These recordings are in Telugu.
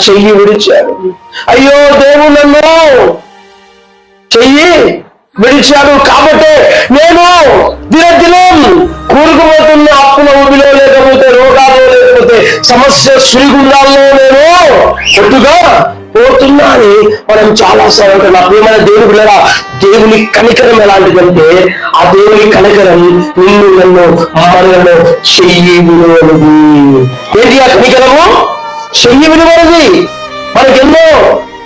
చెయ్యి విడిచాడు. అయ్యో దేవుడు నన్ను చెయ్యి విడిచాడు కాబట్టి నేను దినదినం కూరుకుపోతున్న అప్పుల ఊబిలో, లేకపోతే రోగాల్లో, లేకపోతే సమస్య సుడిగుండాల్లో నేను కొట్టుగా పోతున్నా అని మనం చాలాసార్లు అంటున్నాం. నా ప్రియమైన దేవుని బిడ్డలారా, దేవుని కనికరం ఎలాంటిదంటే ఆ దేవుని కనికరం నిన్ను నన్ను మనలను చెయ్యి విలువలది. ఏంటి ఆ కనికరము? చెయ్యి విలువలది. మనకెన్నో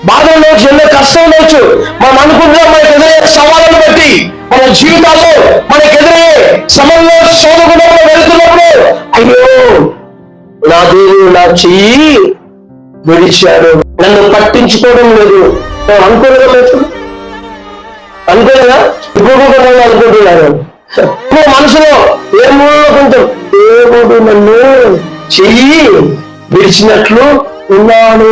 బాధలు ఉండవచ్చు, ఎన్నో కష్టం ఉండవచ్చు. మనం అనుకుంటున్నాం మనకు ఎదురయ్యే సవాళ్ళను బట్టి, మన జీవితాల్లో మనకు ఎదురయ్యే సమయంలో శోధకుడంలో వెళుతున్నప్పుడు అయ్యో నా దేవుడు నా చెయ్యి విడిచాడు, నన్ను పట్టించుకోవడం లేదు. అనుకోలేదా? అనుకోలేదా? ఇప్పుడు కూడా అనుకుంటున్నారు మనసులో ఏమో కొంచెం దేవుడు నన్ను చెయ్యి విడిచినట్లు ఉన్నాడు.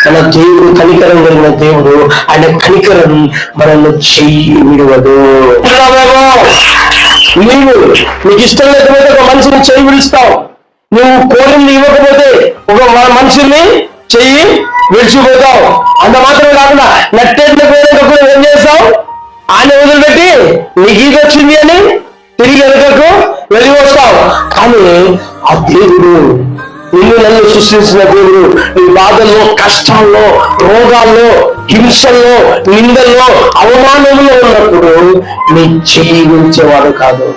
మన దేవుడు కనికరం కలిగిన దేవుడు. ఆయన కనికరం మనల్ని చెయ్యి విడవదు. నీకు ఇష్టం లేకపోతే ఒక మనిషిని చెయ్యి విడుస్తావు. నువ్వు కోరింది ఇవ్వకపోతే ఒక మనిషిని చెయ్యి విడిచిపోతావు. అంత మాత్రమే కాకుండా నట్టేట్ల పోయినప్పుడు ఏం చేస్తావు? ఆయన వదిలిపెట్టి నీకు ఇది వచ్చింది అని తిరిగి వెనుకకు వెళ్ళి వస్తావు. కానీ ఆ దేవుడు, నిన్ను నన్ను సృష్టించిన దేవుడు, నీ బాధల్లో, కష్టాల్లో, రోగాల్లో, హింసల్లో, నిందల్లో, అవమానంలో ఉన్నప్పుడు నీ చెయ్యి ఉంచేవాడు కాదు.